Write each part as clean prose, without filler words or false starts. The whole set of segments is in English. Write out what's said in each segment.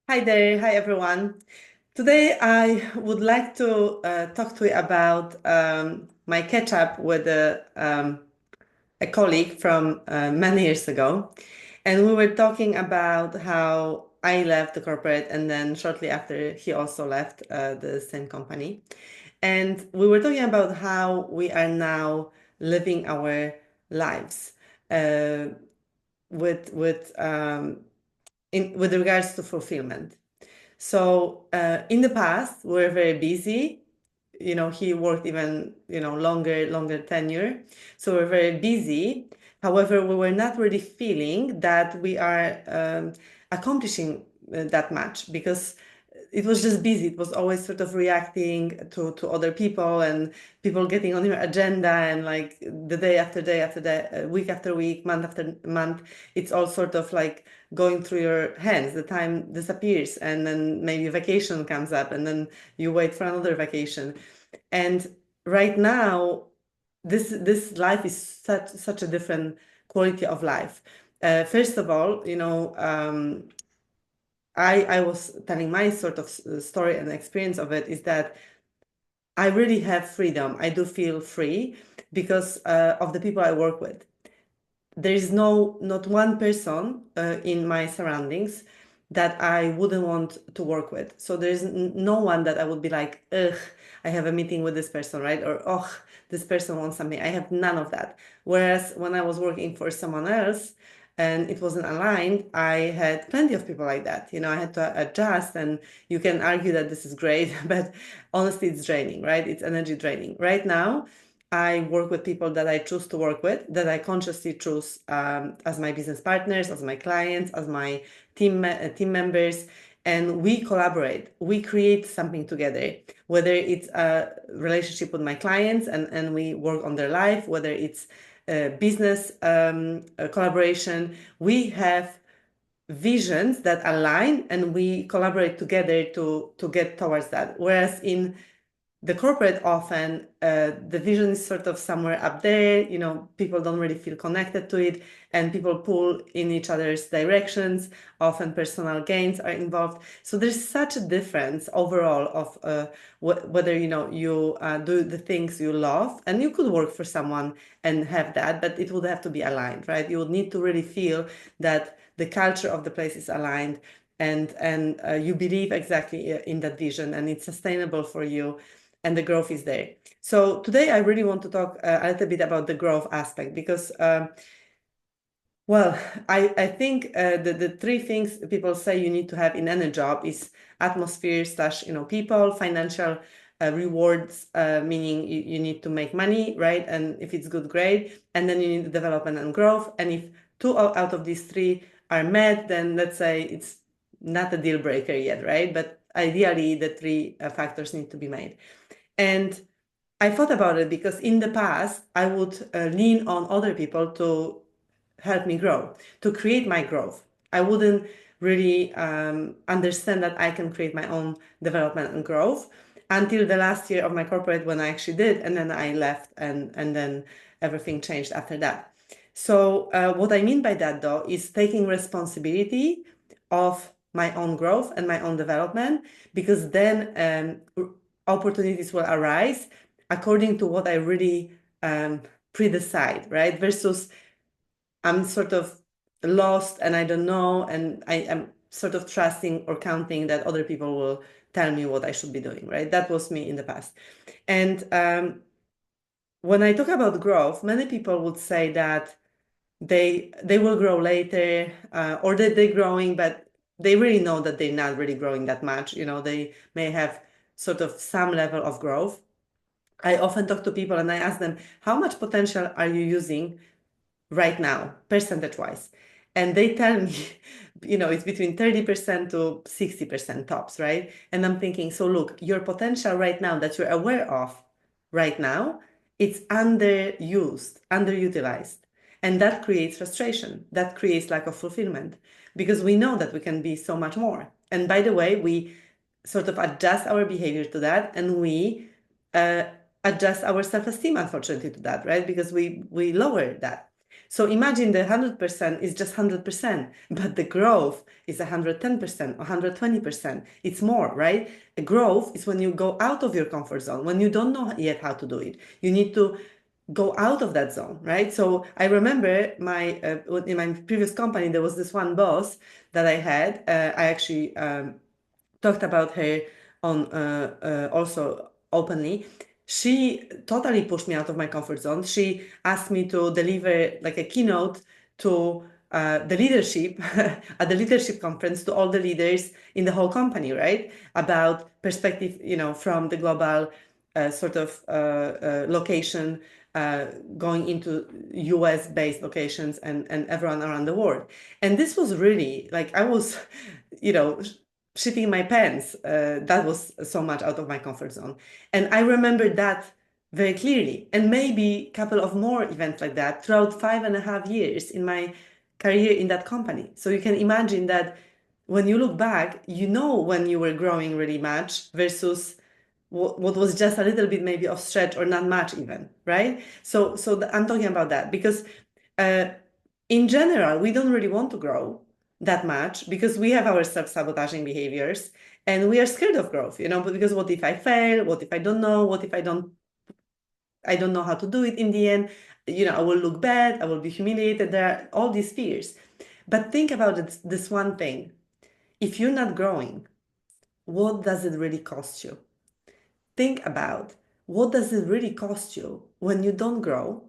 Hi there, hi everyone. Today I would like to talk to you about my catch up with a colleague from many years ago. And we were talking about how I left the corporate and then shortly after he also left the same company. And we were talking about how we are now living our lives uh, with regards to fulfillment. So in the past, we were very busy. He worked even, longer tenure. So we're very busy. However, we were not really feeling that we are accomplishing that much because it was just busy. It was always sort of reacting to other people and people getting on your agenda and like the day after day after day, week after week, month after month. It's all sort of like going through your hands. The time disappears and then maybe vacation comes up and then you wait for another vacation. And right now, this life is such a different quality of life. First of all, I was telling my sort of story and experience of it is that I really have freedom. I do feel free because of the people I work with. There is not one person in my surroundings that I wouldn't want to work with. So there is no one that I would be like, ugh, I have a meeting with this person, right? Or, oh, this person wants something. I have none of that. Whereas when I was working for someone else and it wasn't aligned, I had plenty of people like that. I had to adjust, and you can argue that this is great, but honestly, it's draining, right? It's energy draining. Right now, I work with people that I choose to work with, that I consciously choose as my business partners, as my clients, as my team members, and we collaborate. We create something together, whether it's a relationship with my clients and we work on their life, whether it's business collaboration. We have visions that align and we collaborate together to get towards that. Whereas in the corporate often the vision is sort of somewhere up there, people don't really feel connected to it and people pull in each other's directions. Often personal gains are involved, so there's such a difference overall of whether you do the things you love, and you could work for someone and have that, but it would have to be aligned, right? You would need to really feel that the culture of the place is aligned and you believe exactly in that vision and it's sustainable for you and the growth is there. So today I really want to talk a little bit about the growth aspect because, well, I think the three things people say you need to have in any job is atmosphere slash, people, financial rewards, meaning you need to make money, right? And if it's good, great. And then you need development and growth. And if two out of these three are met, then let's say it's not a deal breaker yet, right? But ideally, the three factors need to be made. And I thought about it because in the past, I would lean on other people to help me grow, to create my growth. I wouldn't really understand that I can create my own development and growth until the last year of my corporate when I actually did. And then I left and then everything changed after that. So what I mean by that though is taking responsibility of my own growth and my own development, because then opportunities will arise according to what I really pre-decide, right? Versus I'm sort of lost and I don't know, and I am sort of trusting or counting that other people will tell me what I should be doing, right? That was me in the past. And when I talk about growth, many people would say that they will grow later, or that they're growing, but they really know that they're not really growing that much. They may have sort of some level of growth. I often talk to people and I ask them, how much potential are you using right now, percentage wise? And they tell me, it's between 30% to 60% tops, right? And I'm thinking, so look, your potential right now that you're aware of right now, it's underused, underutilized. And that creates frustration. That creates lack of fulfillment because we know that we can be so much more. And by the way, we sort of adjust our behavior to that and we uh, adjust our self-esteem, unfortunately, to that, right? Because we lower that. So imagine the 100% is just 100%, but the growth is 110%, 120%. It's more, right? A growth is when you go out of your comfort zone, when you don't know yet how to do it. You need to go out of that zone, right? So I remember in my previous company, there was this one boss that I had. I actually talked about her on also openly. She totally pushed me out of my comfort zone. She asked me to deliver like a keynote to the leadership at the leadership conference to all the leaders in the whole company, right? About perspective, from the global sort of location going into US based locations and everyone around the world. And this was really like I was, shitting my pants. That was so much out of my comfort zone. And I remember that very clearly. And maybe a couple of more events like that throughout 5.5 years in my career in that company. So you can imagine that when you look back, when you were growing really much versus what was just a little bit maybe of stretch or not much even, right? So I'm talking about that because uh, in general, we don't really want to grow that much because we have our self-sabotaging behaviors and we are scared of growth, but because what if I fail? What if I don't know? What if I don't know how to do it in the end? I will look bad, I will be humiliated. There are all these fears. But think about it, this one thing. If you're not growing, what does it really cost you? Think about what does it really cost you when you don't grow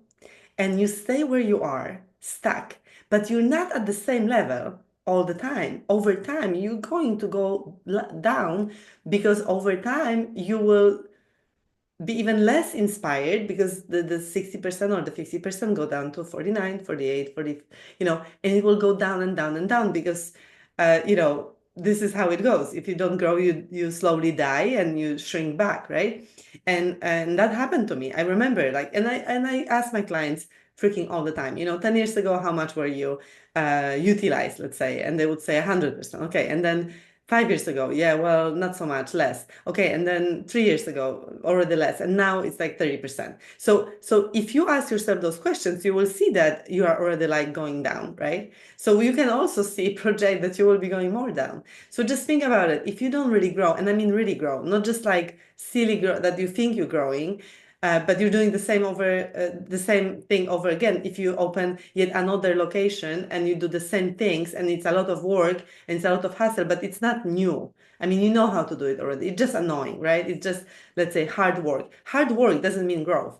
and you stay where you are, stuck, but you're not at the same level all the time. Over time, you're going to go down because over time you will be even less inspired because the 60% or the 50% go down to 49, 48, 40, and it will go down and down and down because, this is how it goes. If you don't grow, you slowly die and you shrink back, right? And that happened to me. I remember and I ask my clients freaking all the time, 10 years ago, how much were you utilized, let's say, and they would say 100%. Okay. And then 5 years ago, yeah, well, not so much, less. Okay, and then 3 years ago, already less, and now it's like 30%. So if you ask yourself those questions, you will see that you are already like going down, right? So you can also see project that you will be going more down. So just think about it. If you don't really grow, and I mean really grow, not just like silly grow that you think you're growing, but you're doing the same thing over again. If you open yet another location and you do the same things, and it's a lot of work and it's a lot of hassle, but it's not new. I mean, you know how to do it already. It's just annoying, right? It's just, let's say, hard work. Hard work doesn't mean growth.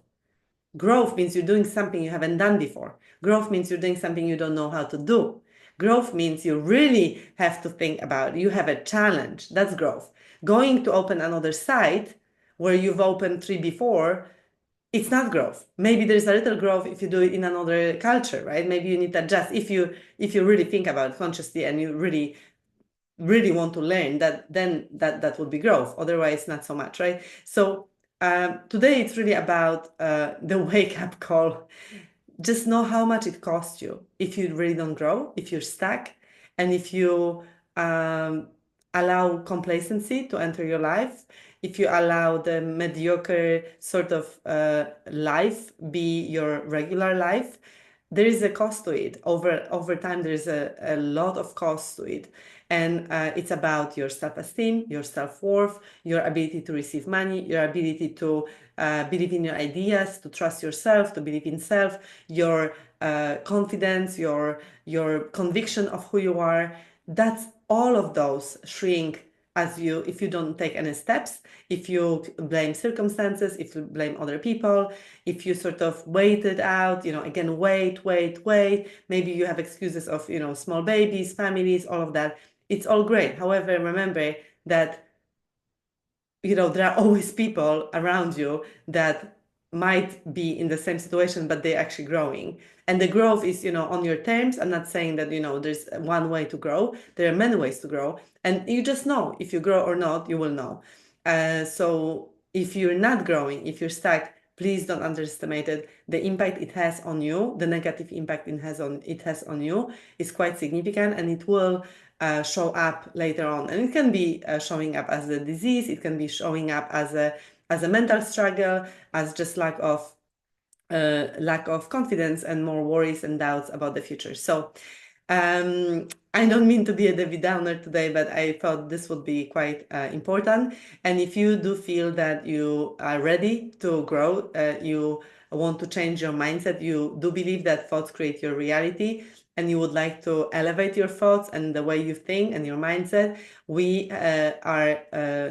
Growth means you're doing something you haven't done before. Growth means you're doing something you don't know how to do. Growth means you really have to think about it. You have a challenge. That's growth. Going to open another site where you've opened 3 before, it's not growth. Maybe there's a little growth if you do it in another culture, right? Maybe you need to adjust if you really think about it consciously and you really really want to learn that, then that would be growth. Otherwise, not so much, right? So today it's really about the wake up call. Just know how much it costs you if you really don't grow, if you're stuck, and if you um, allow complacency to enter your life, if you allow the mediocre sort of life be your regular life. There is a cost to it. Over time, there is a lot of cost to it. And it's about your self-esteem, your self-worth, your ability to receive money, your ability to believe in your ideas, to trust yourself, to believe in self, your confidence, your conviction of who you are. That's all of those shrink if you don't take any steps, if you blame circumstances, if you blame other people, if you sort of wait it out, again, wait, maybe you have excuses of, small babies, families, all of that. It's all great. However, remember that there are always people around you that might be in the same situation, but they're actually growing. And the growth is, on your terms. I'm not saying that, there's one way to grow. There are many ways to grow. And you just know if you grow or not, you will know. So if you're not growing, if you're stuck, please don't underestimate it. The impact it has on you, the negative impact it has on you is quite significant, and it will show up later on. And it can be showing up as a disease. It can be showing up as a mental struggle, as just lack of lack of confidence and more worries and doubts about the future. So I don't mean to be a Debbie Downer today, but I thought this would be quite important. And if you do feel that you are ready to grow, you want to change your mindset, you do believe that thoughts create your reality, and you would like to elevate your thoughts and the way you think and your mindset, we are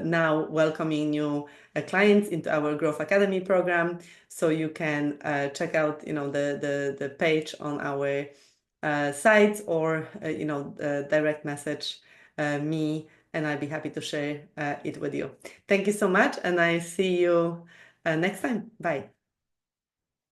now welcoming new clients into our Growth Academy program. So you can check out, the page on our sites, or direct message me, and I'll be happy to share it with you. Thank you so much, and I see you next time. Bye.